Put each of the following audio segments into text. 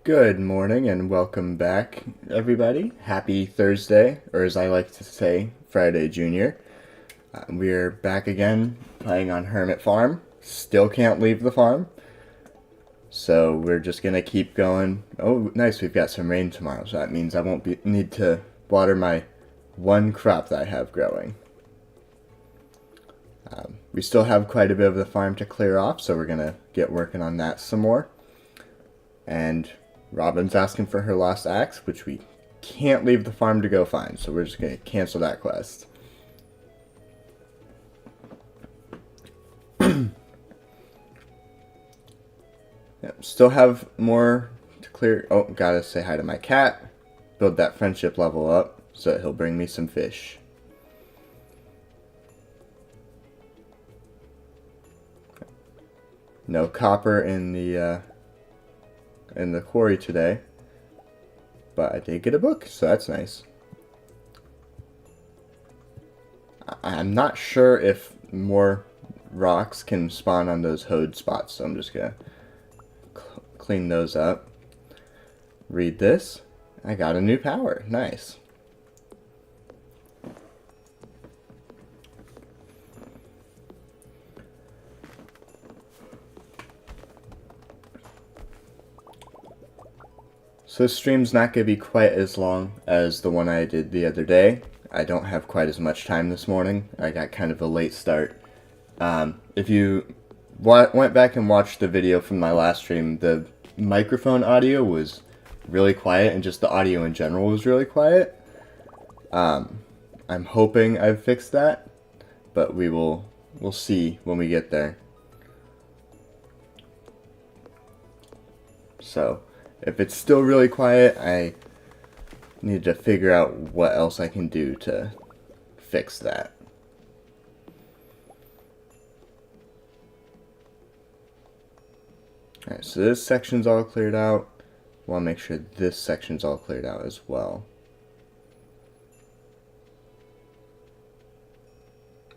Good morning and welcome back, everybody. Happy Thursday, or as I like to say, Friday Junior. We're back again playing on Hermit Farm. Still can't leave the farm, so we're just gonna keep going. Oh, nice! We've got some rain tomorrow, so that means I won't need to water my one crop that I have growing. We still have quite a bit of the farm to clear off, so we're gonna get working on that some more. And Robin's asking for her lost axe, which we can't leave the farm to go find, so we're just going to cancel that quest. Yep, still have more to clear. Oh, gotta say hi to my cat. Build that friendship level up so that he'll bring me some fish. No copper in the quarry today, but I did get a book, so that's nice. I'm not sure if more rocks can spawn on those hoed spots, so I'm just gonna clean those up. Read this. I got a new power. Nice. So this stream's not going to be quite as long as the one I did the other day. I don't have quite as much time this morning. I got kind of a late start. If you went back and watched the video from my last stream, the microphone audio was really quiet and just the audio in general was really quiet. I'm hoping I've fixed that, but we'll see when we get there. So if it's still really quiet, I need to figure out what else I can do to fix that. Alright, so this section's all cleared out. I want to make sure this section's all cleared out as well.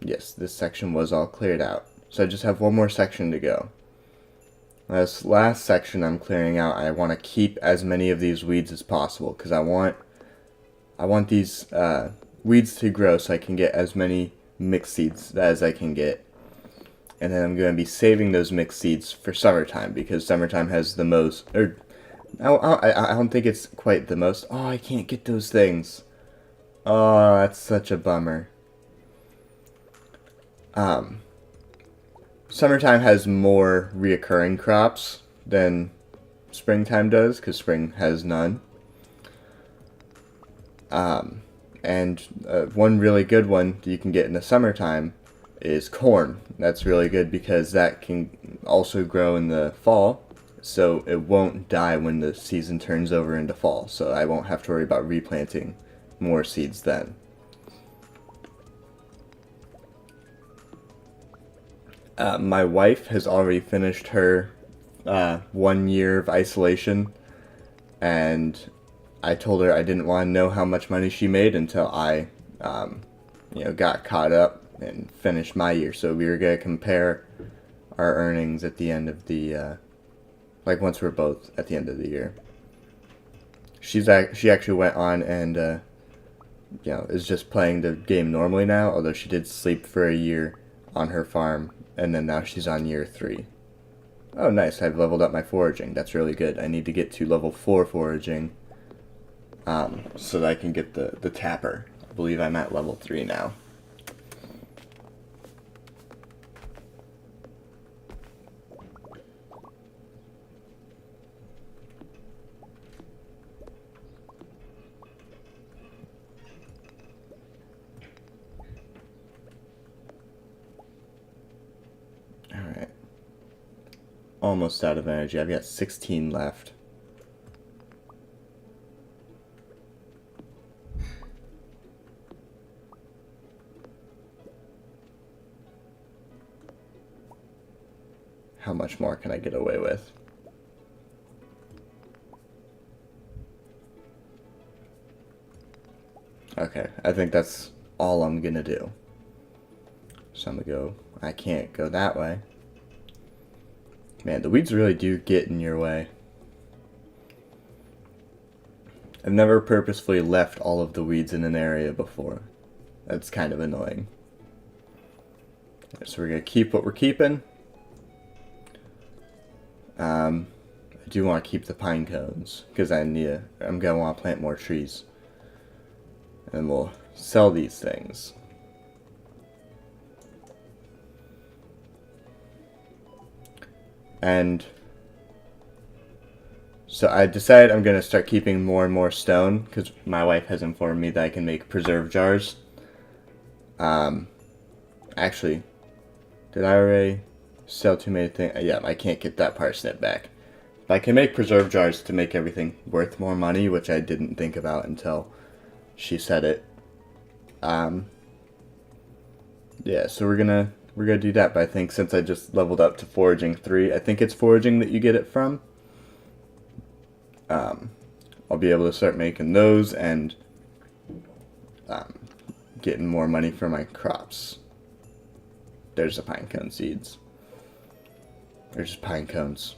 Yes, this section was all cleared out. So I just have one more section to go. This last section I'm clearing out, I want to keep as many of these weeds as possible because I want these weeds to grow so I can get as many mixed seeds as I can get. And then I'm going to be saving those mixed seeds for summertime because summertime has the most, or I don't think it's quite the most. Oh, I can't get those things. Oh, that's such a bummer. Summertime has more reoccurring crops than springtime does, because spring has none. And one really good one that you can get in the summertime is corn. That's really good because that can also grow in the fall, so it won't die when the season turns over into fall, so I won't have to worry about replanting more seeds then. My wife has already finished her 1 year of isolation, and I told her I didn't want to know how much money she made until I, got caught up and finished my year. So we were going to compare our earnings at the end of the, once we're both at the end of the year. She actually went on and, is just playing the game normally now, although she did sleep for a year on her farm. And then now she's on year 3. Oh, nice. I've leveled up my foraging. That's really good. I need to get to level 4 foraging so that I can get the tapper. I believe I'm at level 3 now. Alright. Almost out of energy. I've got 16 left. How much more can I get away with? Okay, I think that's all I'm gonna do. So I'm gonna go, I can't go that way. Man, the weeds really do get in your way. I've never purposefully left all of the weeds in an area before. That's kind of annoying. So we're going to keep what we're keeping. I do want to keep the pine cones because I'm going to want to plant more trees. And we'll sell these things. And so I decided I'm going to start keeping more and more stone because my wife has informed me that I can make preserve jars. Actually, did I already sell too many things? Yeah, I can't get that parsnip back. But I can make preserve jars to make everything worth more money, which I didn't think about until she said it. Yeah, so we're gonna do that. But I think since I just leveled up to foraging 3, I think it's foraging that you get it from. I'll be able to start making those and getting more money for my crops. There's the pine cone seeds. They're just pine cones.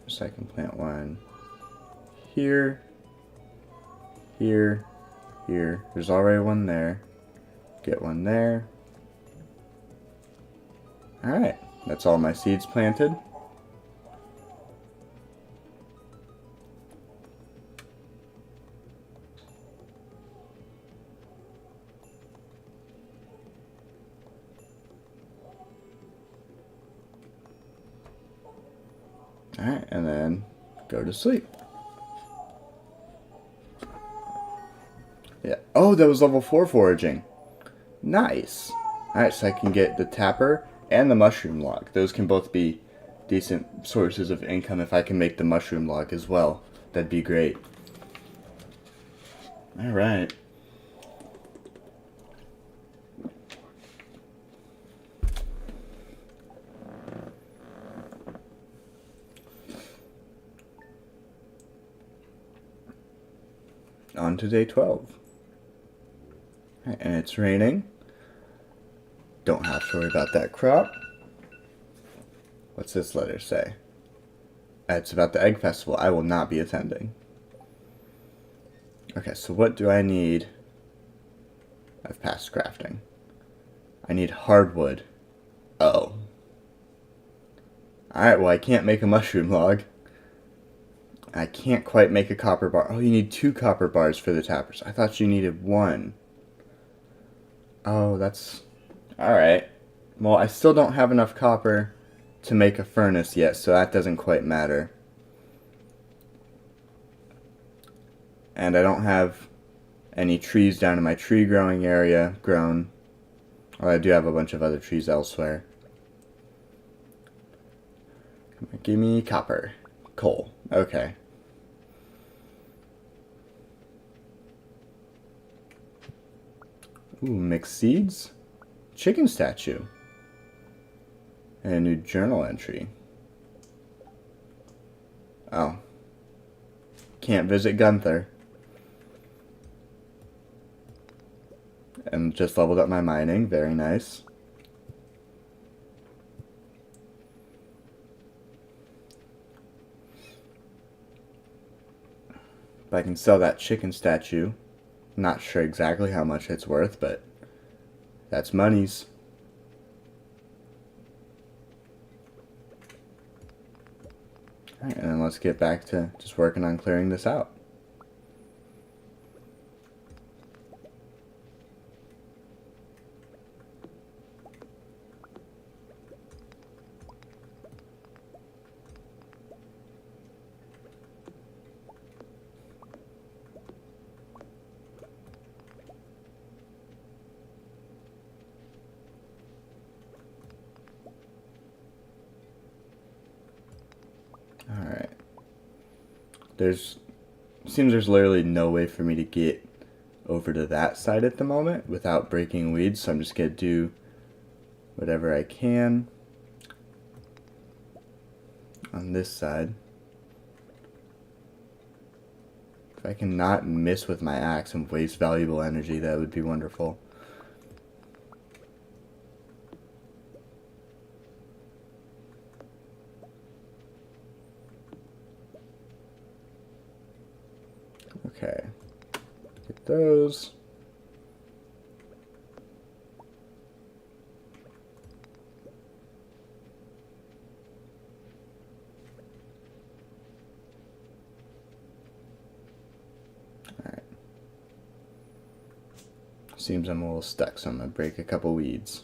So I can plant one here, here, here. There's already one there. Get one there. Alright, that's all my seeds planted. Alright, and then go to sleep. Yeah. Oh, that was level 4 foraging. Nice. Alright, so I can get the tapper and the mushroom log. Those can both be decent sources of income if I can make the mushroom log as well. That'd be great. Alright. On to day 12. And it's raining. Don't have to worry about that crop. What's this letter say? It's about the egg festival. I will not be attending. Okay, so what do I need? I've passed crafting. I need hardwood. Oh. Alright, well I can't make a mushroom log. I can't quite make a copper bar. Oh, you need 2 copper bars for the tappers. I thought you needed 1. Oh, that's... Alright. Well, I still don't have enough copper to make a furnace yet, so that doesn't quite matter. And I don't have any trees down in my tree growing area grown. Well, I do have a bunch of other trees elsewhere. Give me copper. Coal. Okay. Ooh, mixed seeds? Chicken statue. And a new journal entry. Oh. Can't visit Gunther. And just leveled up my mining. Very nice. But I can sell that chicken statue. Not sure exactly how much it's worth, but that's monies. Alright, and then let's get back to just working on clearing this out. Alright. Seems there's literally no way for me to get over to that side at the moment without breaking weeds, so I'm just gonna do whatever I can on this side. If I can not miss with my axe and waste valuable energy, that would be wonderful. those. Alright. Seems I'm a little stuck, so I'm going to break a couple weeds.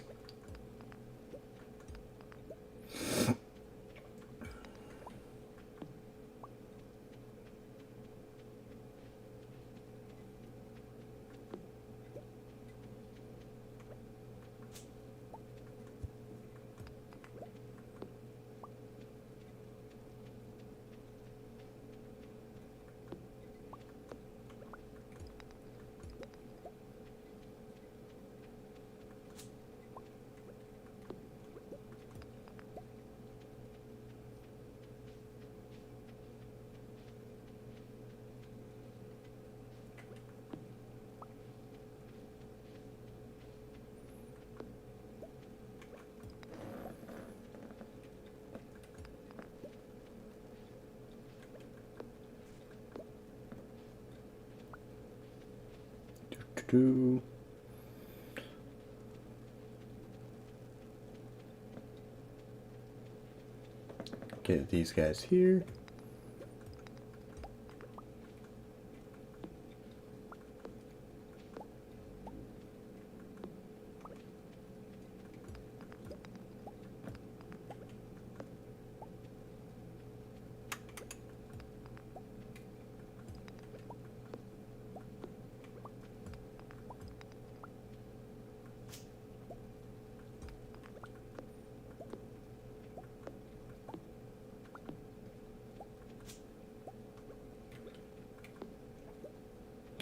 Get these guys here.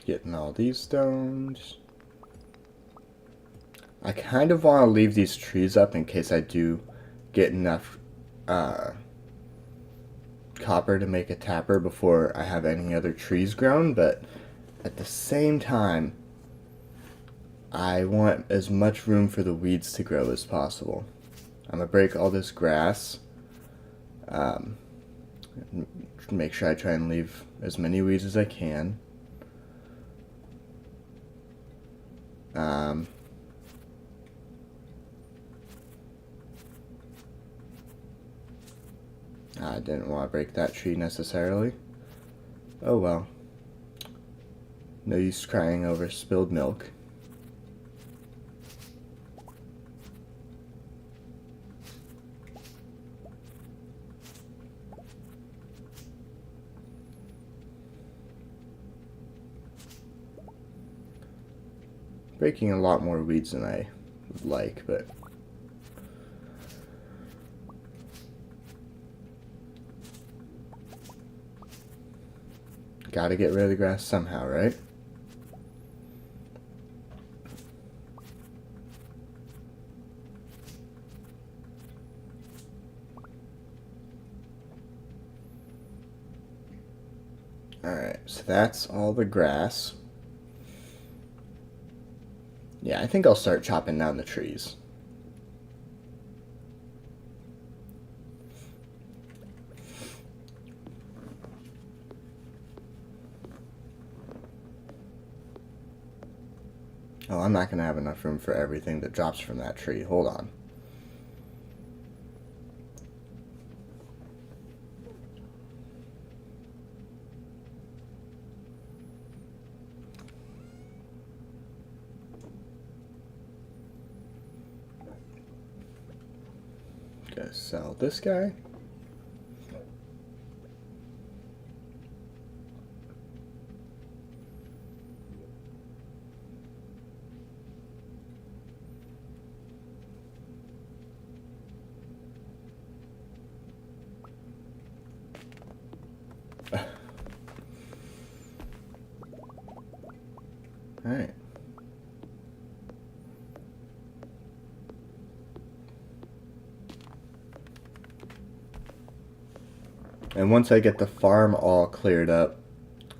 Getting all these stones. I kind of want to leave these trees up in case I do get enough copper to make a tapper before I have any other trees grown, but at the same time, I want as much room for the weeds to grow as possible. I'm going to break all this grass. Make sure I try and leave as many weeds as I can. I didn't want to break that tree necessarily. Oh well. No use crying over spilled milk. Breaking a lot more weeds than I would like, but gotta get rid of the grass somehow, right? Alright, so that's all the grass. Yeah, I think I'll start chopping down the trees. Oh, I'm not going to have enough room for everything that drops from that tree. Hold on. Gotta sell this guy. Alright. And once I get the farm all cleared up,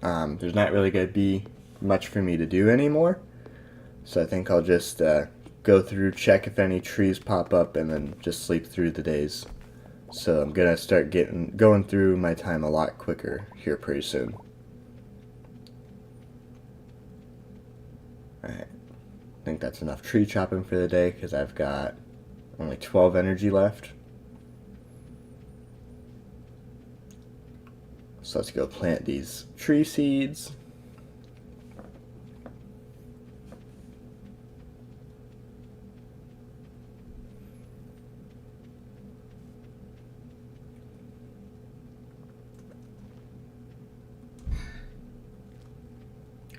there's not really going to be much for me to do anymore. So I think I'll just go through, check if any trees pop up, and then just sleep through the days. So I'm going to start going through my time a lot quicker here pretty soon. Alright, I think that's enough tree chopping for the day because I've got only 12 energy left. So let's go plant these tree seeds.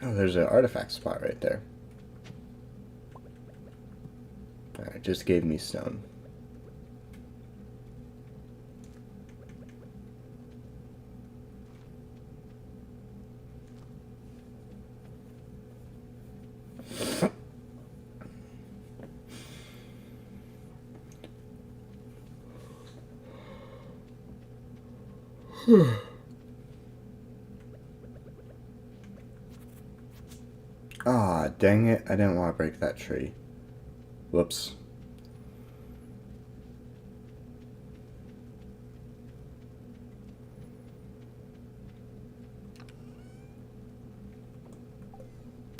Oh, there's an artifact spot right there. Alright, just gave me stone. Ah, dang it. I didn't want to break that tree. Whoops.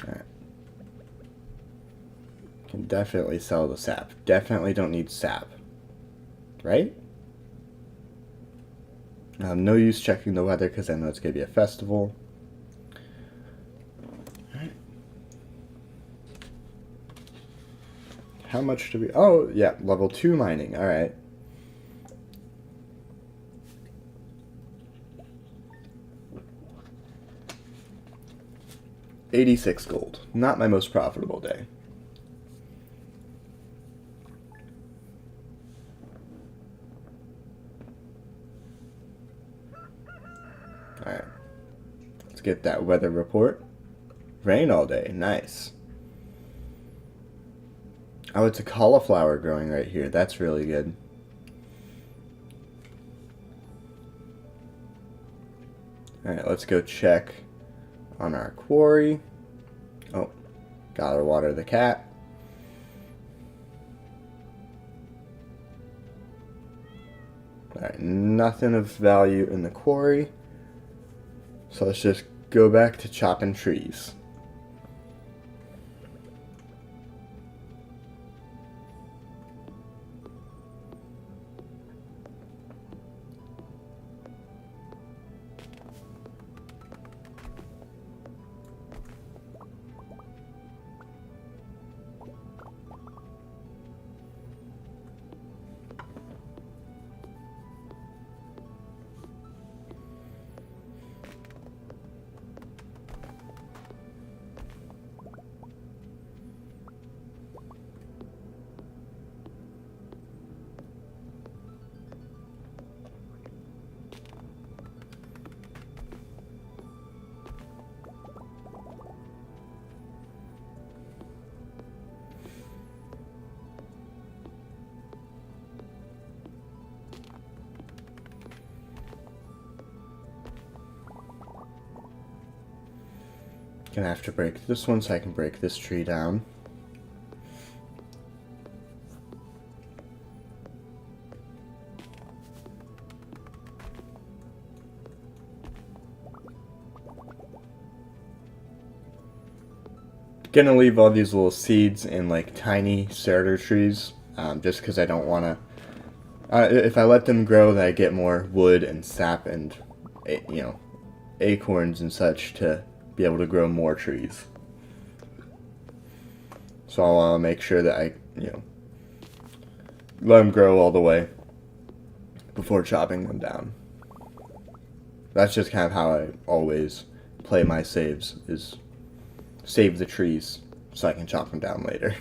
Alright. Can definitely sell the sap. Definitely don't need sap. Right? No use checking the weather because I know it's going to be a festival. How much do we... Oh, yeah, level 2 mining. Alright. $86 gold. Not my most profitable day. Alright. Let's get that weather report. Rain all day. Nice. Oh, it's a cauliflower growing right here. That's really good. Alright, let's go check on our quarry. Oh, gotta water the cat. Alright, nothing of value in the quarry. So let's just go back to chopping trees. Gonna have to break this one so I can break this tree down. Gonna leave all these little seeds in like tiny starter trees, just because I don't want to. If I let them grow, then I get more wood and sap and, acorns and such to be able to grow more trees. So I'll make sure that I, let them grow all the way before chopping them down. That's just kind of how I always play my saves, is save the trees so I can chop them down later.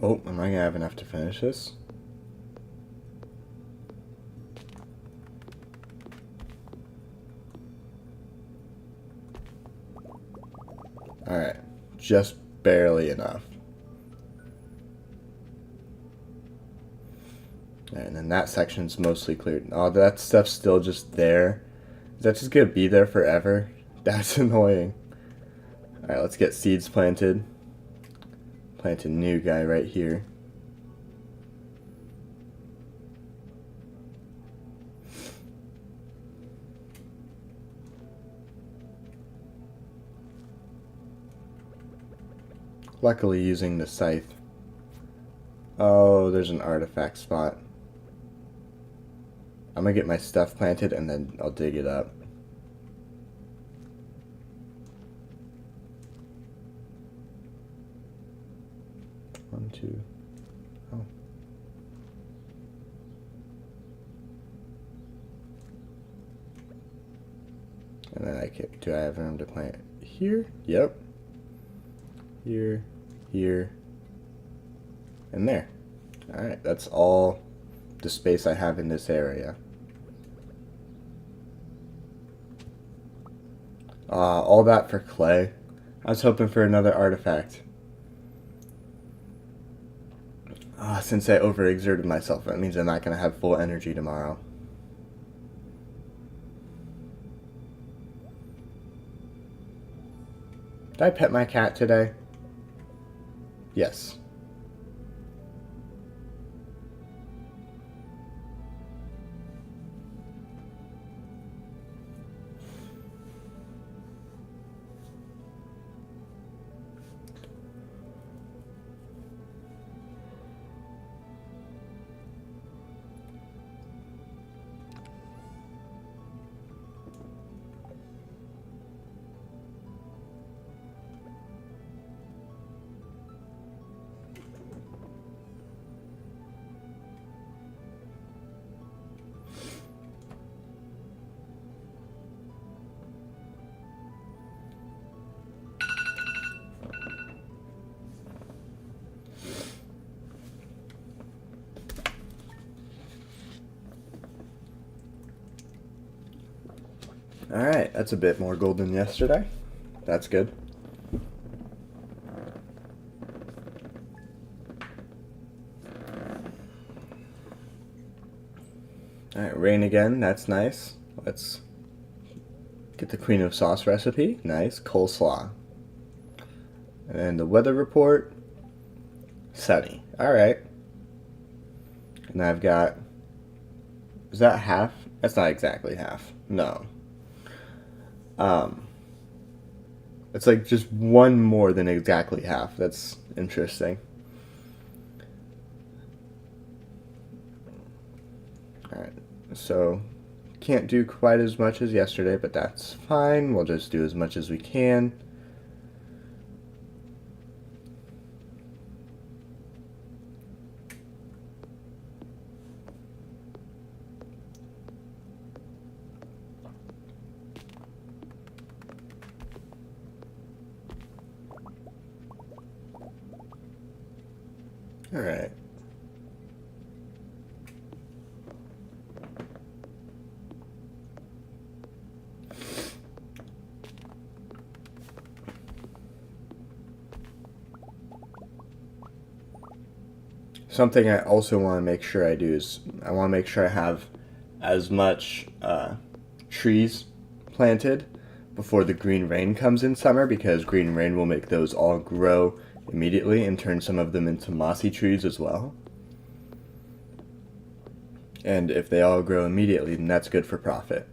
Oh, am I gonna have enough to finish this? Alright, just barely enough. And then that section's mostly cleared. Oh, that stuff's still just there. Is that just gonna be there forever? That's annoying. Alright, let's get seeds planted. Plant a new guy right here. Luckily using the scythe. Oh, there's an artifact spot. I'm gonna get my stuff planted and then I'll dig it up. One, two. Oh. And then do I have room to plant here? Yep. Here, here, and there. Alright, that's all the space I have in this area. All that for clay. I was hoping for another artifact. Since I overexerted myself, that means I'm not going to have full energy tomorrow. Did I pet my cat today? Yes. Alright, that's a bit more gold than yesterday. That's good. Alright, rain again, that's nice. Let's get the Queen of Sauce recipe. Nice, coleslaw. And the weather report, sunny. Alright. And I've got, is that half? That's not exactly half. No. It's like just one more than exactly half. That's interesting. Alright, so can't do quite as much as yesterday, but that's fine. We'll just do as much as we can. Alright. Something I also want to make sure I do is I want to make sure I have as much trees planted before the green rain comes in summer, because green rain will make those all grow immediately and turn some of them into mossy trees as well. And if they all grow immediately, then that's good for profit.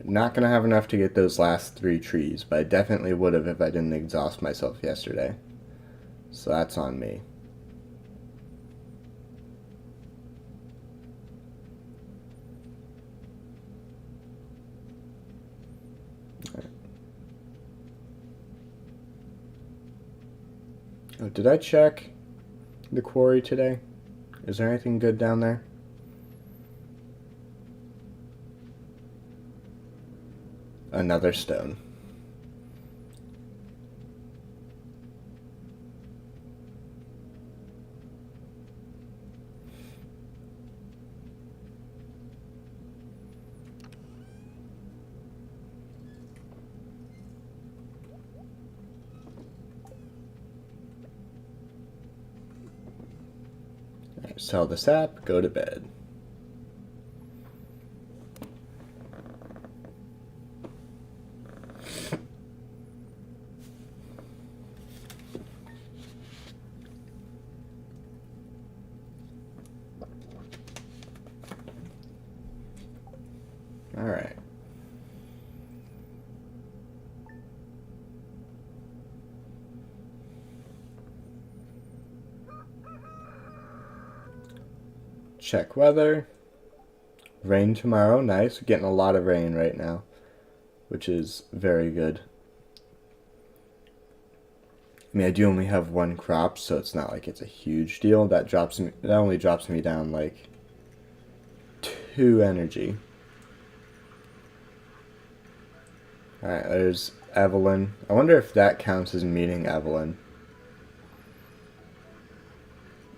Not going to have enough to get those last 3 trees, but I definitely would have if I didn't exhaust myself yesterday. So that's on me. Oh, did I check the quarry today? Is there anything good down there? another stone. Alright, sell the sap, go to bed. Alright. Check weather. Rain tomorrow, nice. We're getting a lot of rain right now, which is very good. I mean, I do only have one crop, so it's not like it's a huge deal. That only drops me down like 2 energy. Alright, there's Evelyn. I wonder if that counts as meeting Evelyn.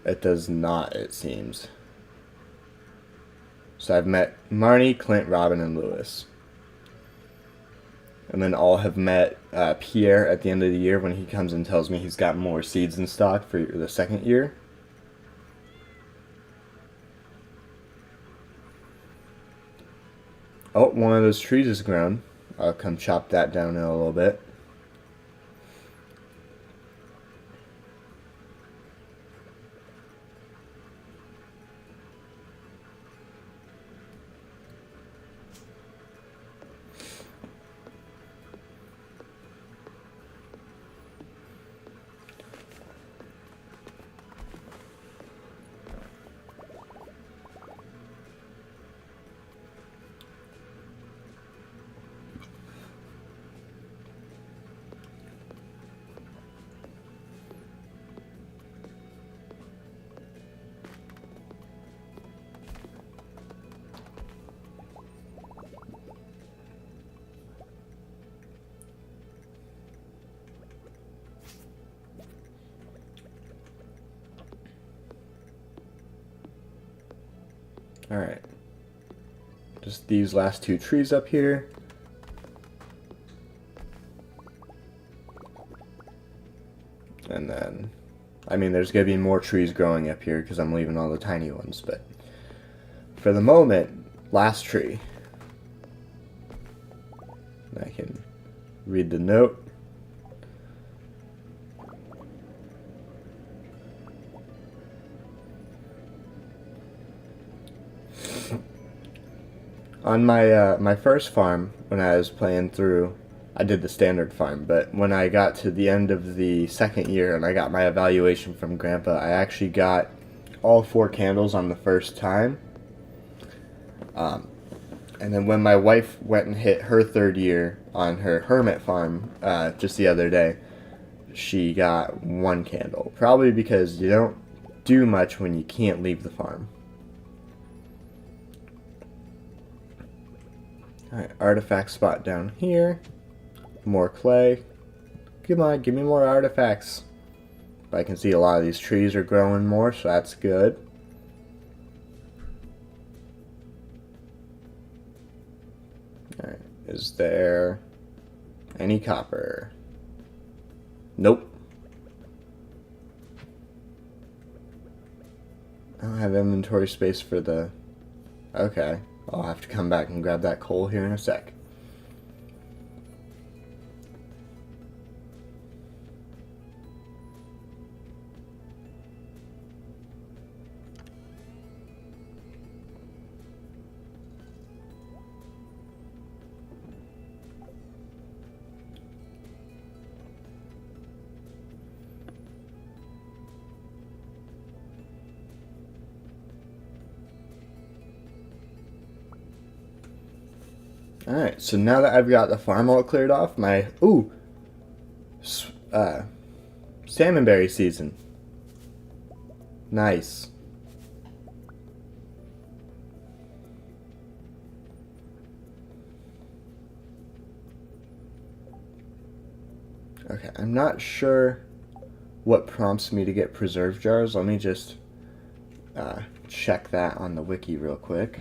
It does not, it seems. So I've met Marnie, Clint, Robin, and Lewis. And then all have met Pierre at the end of the year when he comes and tells me he's got more seeds in stock for the second year. Oh, one of those trees is grown. I'll come chop that down in a little bit. Alright. Just these last 2 trees up here. And then, I mean, there's going to be more trees growing up here because I'm leaving all the tiny ones, but for the moment, last tree. I can read the note. On my first farm, when I was playing through, I did the standard farm, but when I got to the end of the second year and I got my evaluation from Grandpa, I actually got all 4 candles on the first time. And then when my wife went and hit her 3rd year on her hermit farm just the other day, she got 1 candle. Probably because you don't do much when you can't leave the farm. Alright, artifact spot down here. More clay. Come on, give me more artifacts. But I can see a lot of these trees are growing more, so that's good. Alright, is there any copper? Nope. I don't have inventory space for the... Okay, I'll have to come back and grab that coal here in a sec. Alright, so now that I've got the farm all cleared off, my... Ooh! Salmonberry season. Nice. Okay, I'm not sure what prompts me to get preserve jars. Let me just check that on the wiki real quick.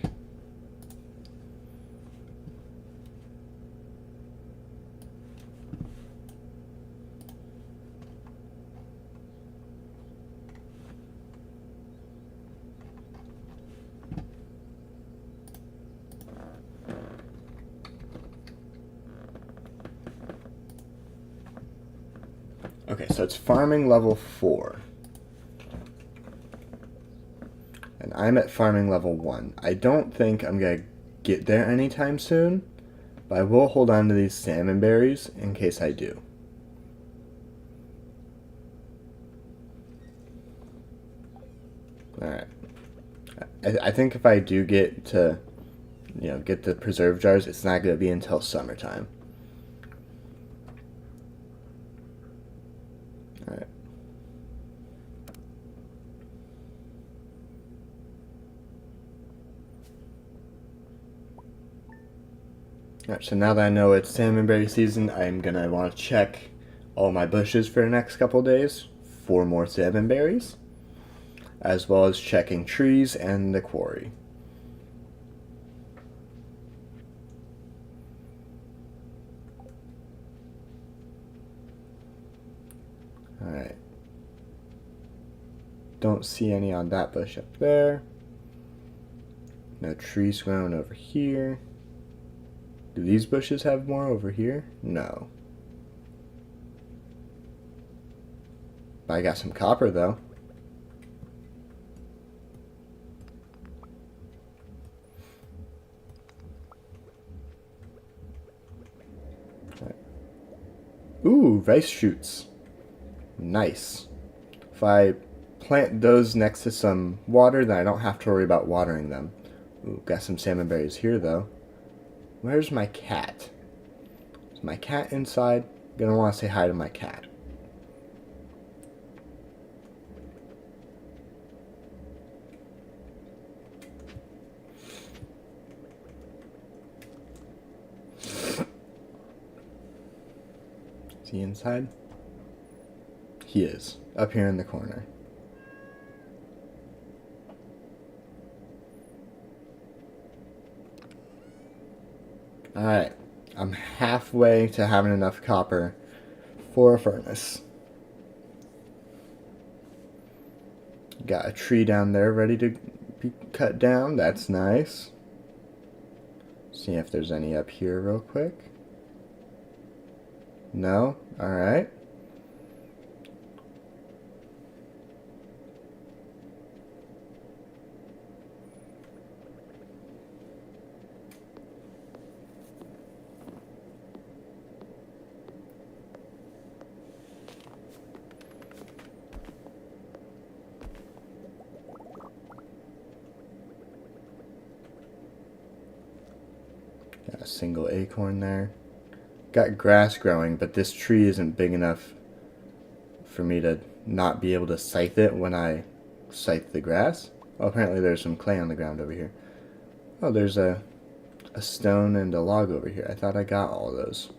Okay, so it's farming level 4. And I'm at farming level 1. I don't think I'm going to get there anytime soon, but I will hold on to these salmon berries in case I do. Alright. I think if I do get to, get the preserve jars, it's not going to be until summertime. Alright. Alright, so now that I know it's salmonberry season, I'm going to want to check all my bushes for the next couple days for more salmonberries, as well as checking trees and the quarry. Alright. Don't see any on that bush up there. No trees growing over here. Do these bushes have more over here? No. But I got some copper though. Right. Ooh, rice shoots. Nice. If I plant those next to some water, then I don't have to worry about watering them. Ooh, got some salmon berries here though. Where's my cat? Is my cat inside? Gonna want to say hi to my cat. Is he inside? He is, up here in the corner. Alright, I'm halfway to having enough copper for a furnace. Got a tree down there ready to be cut down. That's nice. See if there's any up here real quick. No? Alright. Got a single acorn there. Got grass growing, but this tree isn't big enough for me to not be able to scythe it when I scythe the grass. Oh, apparently there's some clay on the ground over here. Oh, there's a stone and a log over here. I thought I got all those.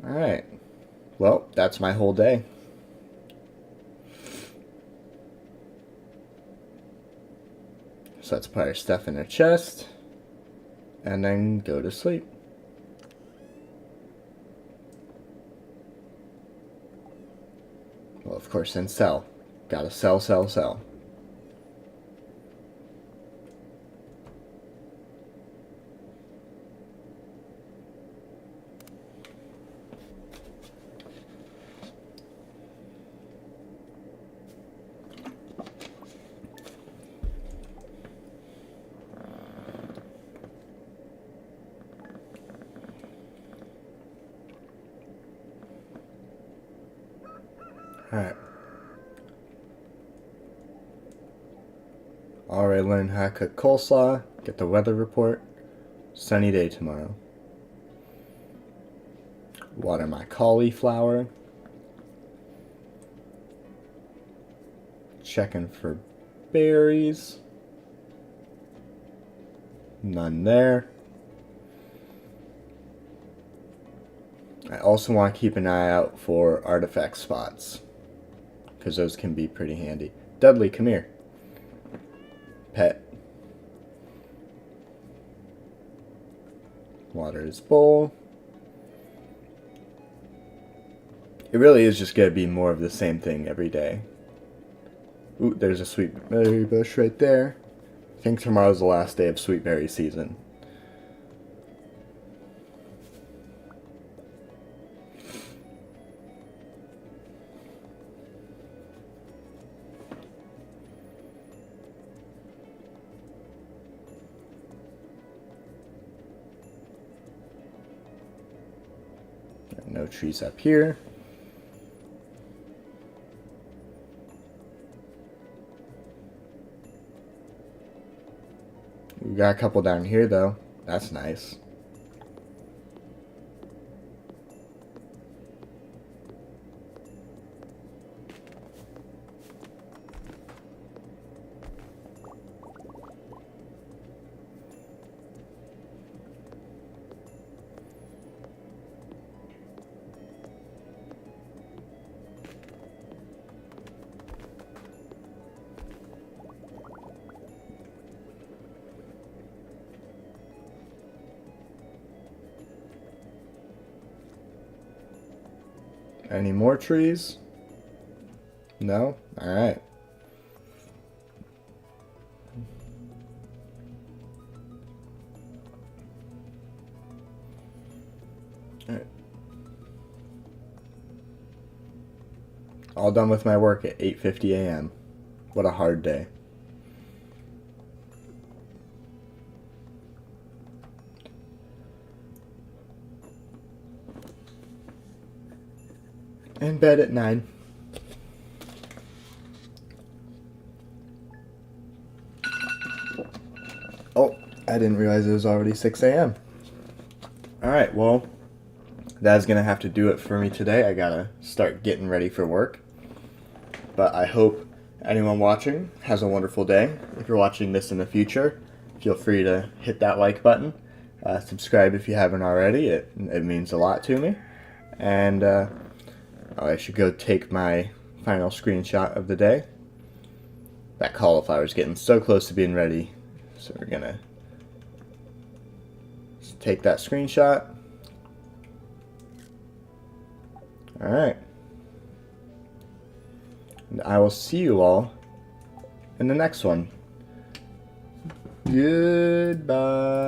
Alright. Well, that's my whole day. So let's put our stuff in a chest and then go to sleep. Well, of course, then sell. Gotta sell, sell, sell. Alright. Already learned how to cook coleslaw. Get the weather report. Sunny day tomorrow. Water my cauliflower. Checking for berries. None there. I also want to keep an eye out for artifact spots, because those can be pretty handy. Dudley, come here. Pet. Water his bowl. It really is just going to be more of the same thing every day. Ooh, there's a sweet berry bush right there. I think tomorrow's the last day of sweet berry season. No trees up here. We got a couple down here though. That's nice. Any more trees? No? Alright. Alright. All done with my work at 8:50 a.m. What a hard day. In bed at 9. Oh, I didn't realize it was already 6 a.m. Alright, well, that's going to have to do it for me today. I gotta start getting ready for work. But I hope anyone watching has a wonderful day. If you're watching this in the future, feel free to hit that like button. Subscribe if you haven't already. It means a lot to me. And I should go take my final screenshot of the day. That cauliflower is getting so close to being ready. So we're gonna take that screenshot. Alright. And I will see you all in the next one. Goodbye.